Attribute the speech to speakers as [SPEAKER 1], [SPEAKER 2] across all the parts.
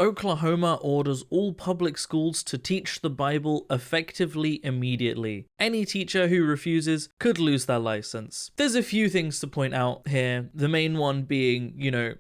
[SPEAKER 1] Oklahoma orders all public schools to teach the Bible effectively immediately. Any teacher who refuses could lose their license. There's a few things to point out here. The main one being,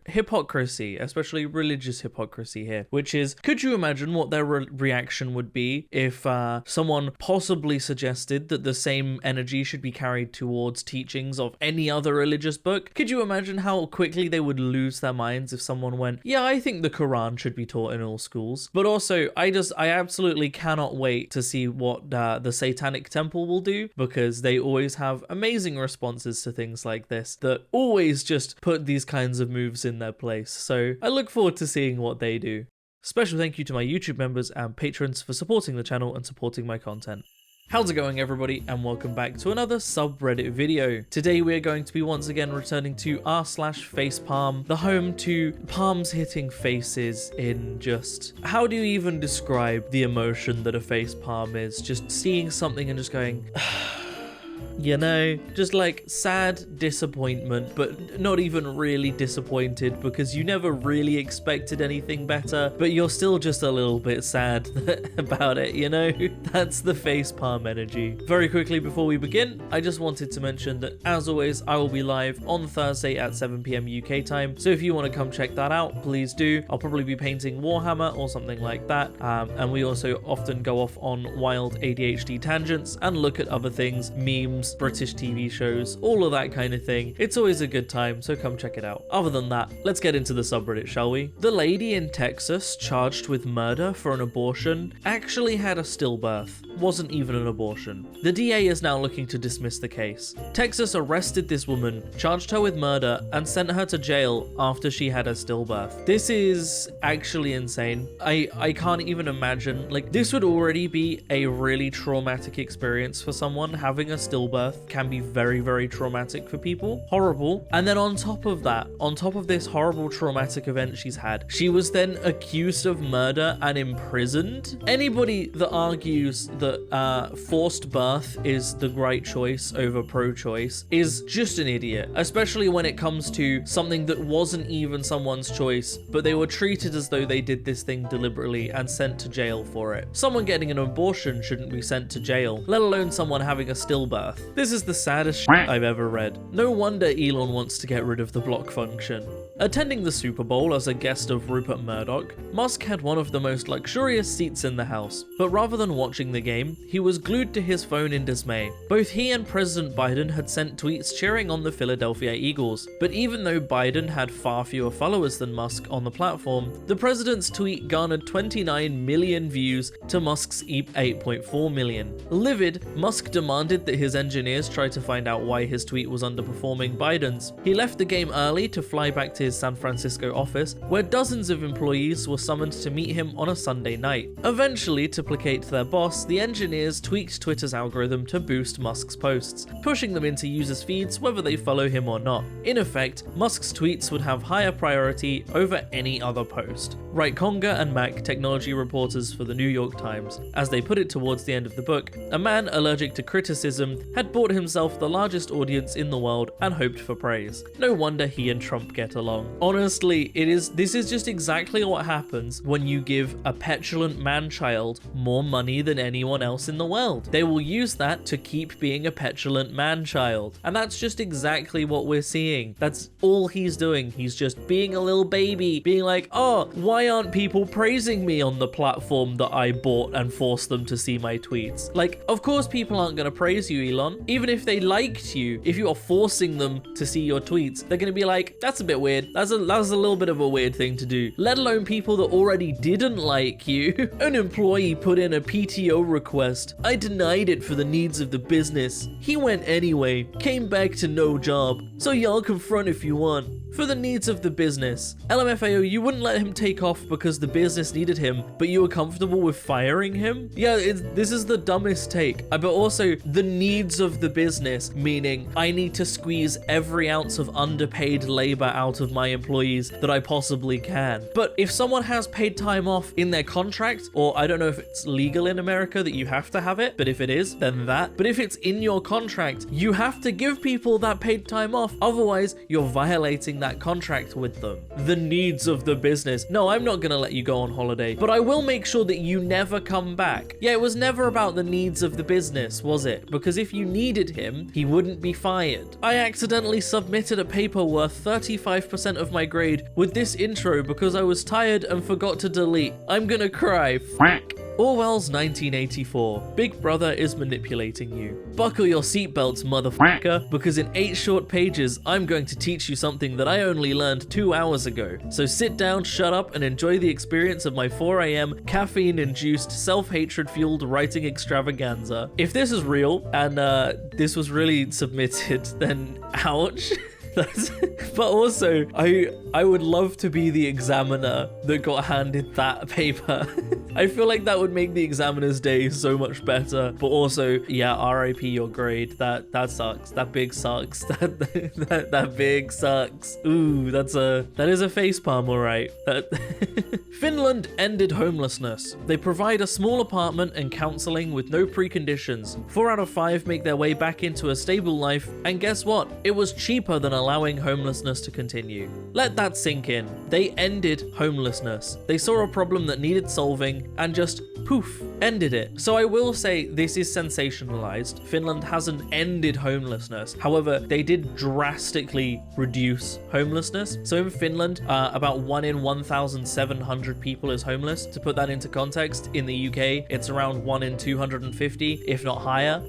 [SPEAKER 1] hypocrisy, especially religious hypocrisy here, which is, could you imagine what their reaction would be if someone possibly suggested that the same energy should be carried towards teachings of any other religious book? Could you imagine how quickly they would lose their minds if someone went, yeah, I think the Quran should be taught in all schools? But also, I absolutely cannot wait to see what the Satanic Temple will do, because they always have amazing responses to things like this that always just put these kinds of moves in their place. So I look forward to seeing what they do. Special thank you to my YouTube members and patrons for supporting the channel and supporting my content. How's it going, everybody, and welcome back to another subreddit video. Today we are going to be once again returning to r/facepalm, the home to palms hitting faces in just... how do you even describe the emotion that a facepalm is? Just seeing something and just going... just like sad disappointment, but not even really disappointed because you never really expected anything better, but you're still just a little bit sad about it, That's the facepalm energy. Very quickly before we begin, I just wanted to mention that, as always, I will be live on Thursday at 7 PM UK time, so if you want to come check that out, please do. I'll probably be painting Warhammer or something like that, and we also often go off on wild ADHD tangents and look at other things, memes, British TV shows, all of that kind of thing. It's always a good time, so come check it out. Other than that, let's get into the subreddit, shall we? The lady in Texas charged with murder for an abortion actually had a stillbirth. Wasn't even an abortion. The DA is now looking to dismiss the case. Texas arrested this woman, charged her with murder, and sent her to jail after she had a stillbirth. This is actually insane. I can't even imagine, this would already be a really traumatic experience for someone. Having a stillbirth can be very, very traumatic for people. Horrible. And then on top of that, on top of this horrible traumatic event she's had, she was then accused of murder and imprisoned. Anybody that argues that forced birth is the right choice over pro-choice is just an idiot, especially when it comes to something that wasn't even someone's choice, but they were treated as though they did this thing deliberately and sent to jail for it. Someone getting an abortion shouldn't be sent to jail, let alone someone having a stillbirth. This is the saddest shit I've ever read. No wonder Elon wants to get rid of the block function. Attending the Super Bowl as a guest of Rupert Murdoch, Musk had one of the most luxurious seats in the house, but rather than watching the game, he was glued to his phone in dismay. Both he and President Biden had sent tweets cheering on the Philadelphia Eagles, but even though Biden had far fewer followers than Musk on the platform, the president's tweet garnered 29 million views to Musk's 8.4 million. Livid, Musk demanded that his engineers try to find out why his tweet was underperforming Biden's. He left the game early to fly back to his San Francisco office, where dozens of employees were summoned to meet him on a Sunday night. Eventually, to placate their boss, the engineers tweaked Twitter's algorithm to boost Musk's posts, pushing them into users' feeds whether they follow him or not. In effect, Musk's tweets would have higher priority over any other post. Write Conga and Mac, technology reporters for the New York Times. As they put it towards the end of the book, a man allergic to criticism had bought himself the largest audience in the world and hoped for praise. No wonder he and Trump get along. Honestly, this is just exactly what happens when you give a petulant man-child more money than anyone else in the world. They will use that to keep being a petulant man-child. And that's just exactly what we're seeing. That's all he's doing. He's just being a little baby, being like, oh, why aren't people praising me on the platform that I bought and forced them to see my tweets? Of course people aren't going to praise you, Elon. Even if they liked you, if you are forcing them to see your tweets, they're going to be like, that's a bit weird. That's a little bit of a weird thing to do. Let alone people that already didn't like you. An employee put in a PTO request. I denied it for the needs of the business. He went anyway, came back to no job. So y'all confront if you want. For the needs of the business. LMFAO, you wouldn't let him take off because the business needed him, but you were comfortable with firing him? Yeah, this is the dumbest take. But also, the needs of the business, meaning I need to squeeze every ounce of underpaid labor out of my employees that I possibly can. But if someone has paid time off in their contract, or I don't know if it's legal in America that you have to have it, but if it is, then that. But if it's in your contract, you have to give people that paid time off. Otherwise, you're violating signing that contract with them. The needs of the business. No, I'm not gonna let you go on holiday, but I will make sure that you never come back. Yeah, it was never about the needs of the business, was it? Because if you needed him, he wouldn't be fired. I accidentally submitted a paper worth 35% of my grade with this intro because I was tired and forgot to delete. I'm gonna cry. Orwell's 1984. Big Brother is manipulating you. Buckle your seatbelts, motherfucker, because in 8 short pages, I'm going to teach you something that I only learned 2 hours ago. So sit down, shut up, and enjoy the experience of my 4 a.m. caffeine-induced, self-hatred fueled writing extravaganza. If this is real, and this was really submitted, then ouch. But also, I would love to be the examiner that got handed that paper. I feel like that would make the examiner's day so much better. But also, yeah, RIP your grade. That sucks. That big sucks. That big sucks. Ooh, that is a facepalm, all right. Finland ended homelessness. They provide a small apartment and counseling with no preconditions. 4 out of 5 make their way back into a stable life, and guess what? It was cheaper than allowing homelessness to continue. Let that sink in. They ended homelessness. They saw a problem that needed solving and just poof, ended it. So I will say this is sensationalized. Finland hasn't ended homelessness. However, they did drastically reduce homelessness. So in Finland, about 1 in 1,700 people is homeless. To put that into context, in the UK, it's around 1 in 250, if not higher.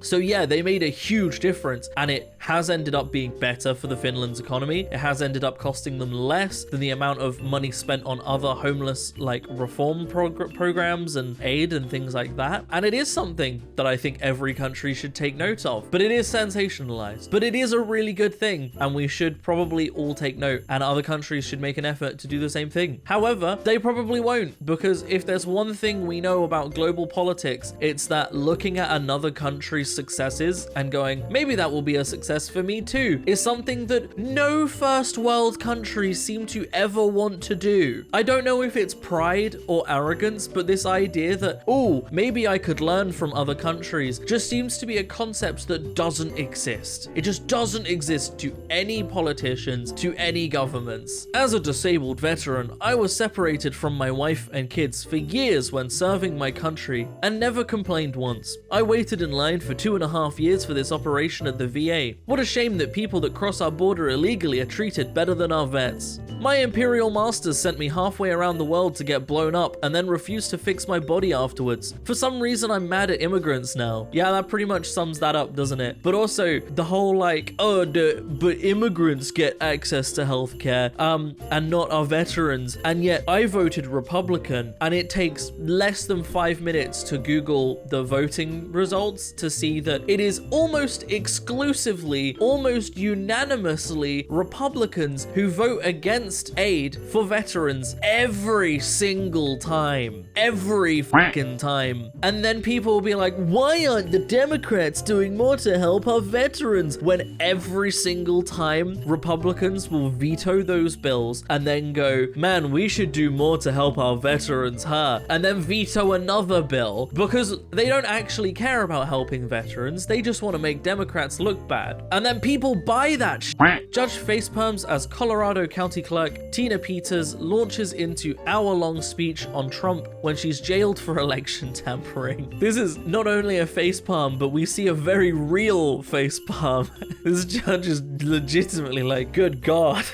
[SPEAKER 1] So yeah, they made a huge difference, and it has ended up being better for the Finland's economy. It has ended up costing them less than the amount of money spent on other homeless reform programs and aid and things like that. And it is something that I think every country should take note of. But it is sensationalized. But it is a really good thing, and we should probably all take note, and other countries should make an effort to do the same thing. However, they probably won't, because if there's one thing we know about global politics, it's that looking at another country's successes and going, maybe that will be a success for me too, is something that no first world countries seem to ever want to do. I don't know if it's pride or arrogance, but this idea that, oh, maybe I could learn from other countries just seems to be a concept that doesn't exist. It just doesn't exist to any politicians, to any governments. As a disabled veteran, I was separated from my wife and kids for years when serving my country and never complained once. I waited in line for 2.5 years for this operation at the VA. What a shame that people that cross our border illegally are treated better than our vets. My imperial masters sent me halfway around the world to get blown up and then refused to fix my body afterwards. For some reason, I'm mad at immigrants now. Yeah, that pretty much sums that up, doesn't it? But also the whole but immigrants get access to healthcare, and not our veterans. And yet I voted Republican, and it takes less than 5 minutes to Google the voting results to see that it is almost exclusively, almost unanimously Republicans who vote against aid for veterans every single time. Every fucking time. And then people will be like, why aren't the Democrats doing more to help our veterans? When every single time Republicans will veto those bills and then go, man, we should do more to help our veterans, huh? And then veto another bill because they don't actually care about helping veterans. They just want to make Democrats look bad. And then people buy that shit. Judge facepalms as Colorado County Clerk Tina Peters launches into hour-long speech on Trump when she's jailed for election tampering. This is not only a facepalm, but we see a very real facepalm. This judge is legitimately like, good God.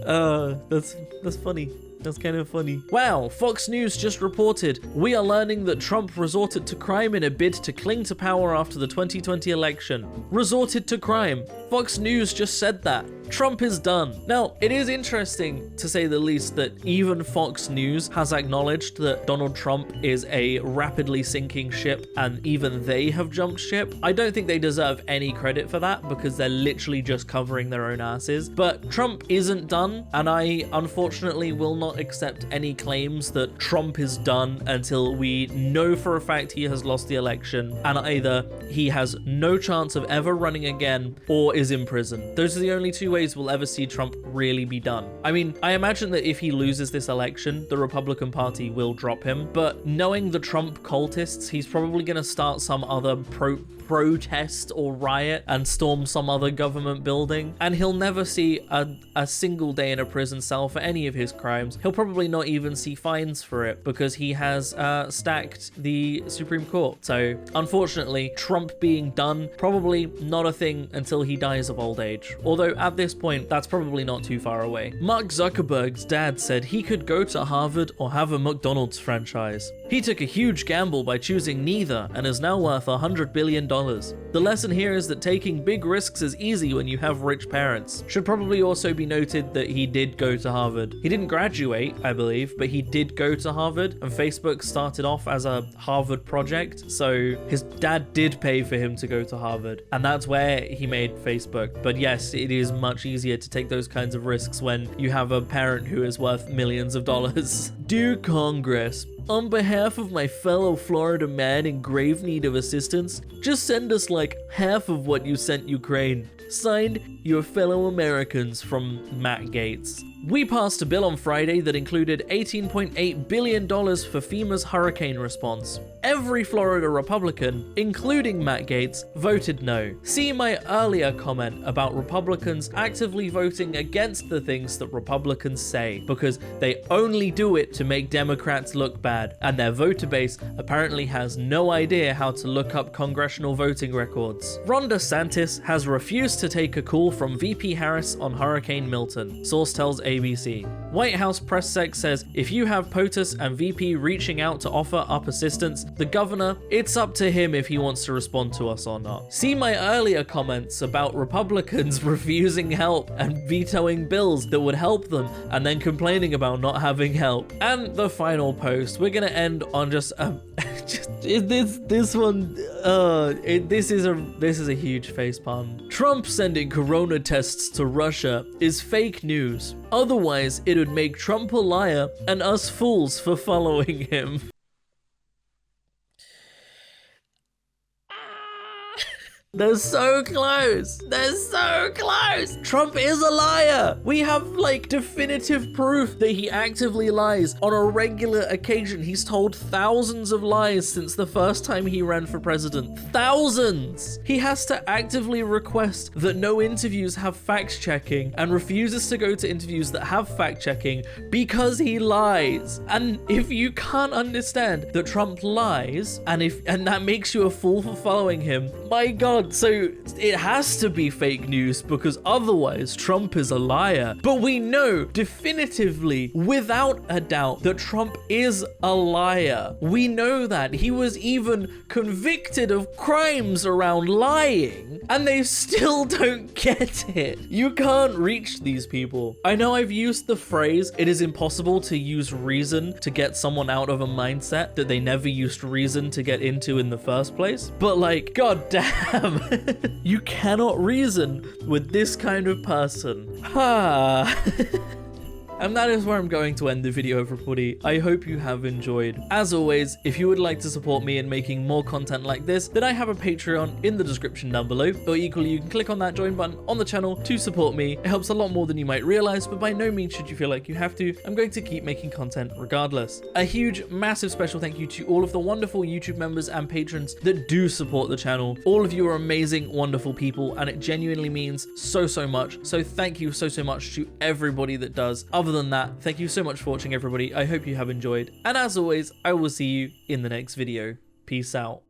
[SPEAKER 1] That's funny. That's kind of funny. Wow, Fox News just reported, we are learning that Trump resorted to crime in a bid to cling to power after the 2020 election. Resorted to crime. Fox News just said that. Trump is done. Now, it is interesting, to say the least, that even Fox News has acknowledged that Donald Trump is a rapidly sinking ship, and even they have jumped ship. I don't think they deserve any credit for that, because they're literally just covering their own asses. But Trump isn't done, and I unfortunately will not not accept any claims that Trump is done until we know for a fact he has lost the election, and either he has no chance of ever running again or is in prison. Those are the only two ways we'll ever see Trump really be done. I mean, I imagine that if he loses this election, the Republican Party will drop him, but knowing the Trump cultists, he's probably going to start some other protest or riot and storm some other government building, and he'll never see a single day in a prison cell for any of his crimes. He'll probably not even see fines for it because he has stacked the Supreme Court. So unfortunately, Trump being done, probably not a thing until he dies of old age. Although at this point, that's probably not too far away. Mark Zuckerberg's dad said he could go to Harvard or have a McDonald's franchise. He took a huge gamble by choosing neither and is now worth $100 billion. The lesson here is that taking big risks is easy when you have rich parents. Should probably also be noted that he did go to Harvard. He didn't graduate, I believe, but he did go to Harvard, and Facebook started off as a Harvard project, so his dad did pay for him to go to Harvard, and that's where he made Facebook. But yes, it is much easier to take those kinds of risks when you have a parent who is worth millions of dollars. Dear Congress, on behalf of my fellow Florida man in grave need of assistance, just send us like half of what you sent Ukraine. Signed, your fellow Americans, from Matt Gaetz. We passed a bill on Friday that included $18.8 billion for FEMA's hurricane response. Every Florida Republican, including Matt Gaetz, voted no. See my earlier comment about Republicans actively voting against the things that Republicans say, because they only do it to make Democrats look bad, and their voter base apparently has no idea how to look up congressional voting records. Ron DeSantis has refused to take a call from VP Harris on Hurricane Milton, source tells ABC. White House press sec says if you have POTUS and VP reaching out to offer up assistance, the governor, it's up to him if he wants to respond to us or not. See my earlier comments about Republicans refusing help and vetoing bills that would help them and then complaining about not having help. And the final post, we're gonna end on just this one. This is a huge facepalm. Trump sending corona tests to Russia is fake news. Otherwise, it would make Trump a liar and us fools for following him. They're so close. They're so close. Trump is a liar. We have like definitive proof that he actively lies on a regular occasion. He's told thousands of lies since the first time he ran for president. Thousands. He has to actively request that no interviews have fact checking and refuses to go to interviews that have fact checking because he lies. And if you can't understand that Trump lies and that makes you a fool for following him, my God. So it has to be fake news because otherwise Trump is a liar. But we know definitively, without a doubt, that Trump is a liar. We know that. He was even convicted of crimes around lying, and they still don't get it. You can't reach these people. I know I've used the phrase, it is impossible to use reason to get someone out of a mindset that they never used reason to get into in the first place. But like, god damn. You cannot reason with this kind of person. And that is where I'm going to end the video, everybody. I hope you have enjoyed. As always, if you would like to support me in making more content like this, then I have a Patreon in the description down below, or equally you can click on that join button on the channel to support me. It helps a lot more than you might realize, but by no means should you feel like you have to. I'm going to keep making content regardless. A huge, massive special thank you to all of the wonderful YouTube members and patrons that do support the channel. All of you are amazing, wonderful people, and it genuinely means so much. So thank you so much to everybody that does. Other than that, thank you so much for watching, everybody. I hope you have enjoyed, and as always, I will see you in the next video. Peace out.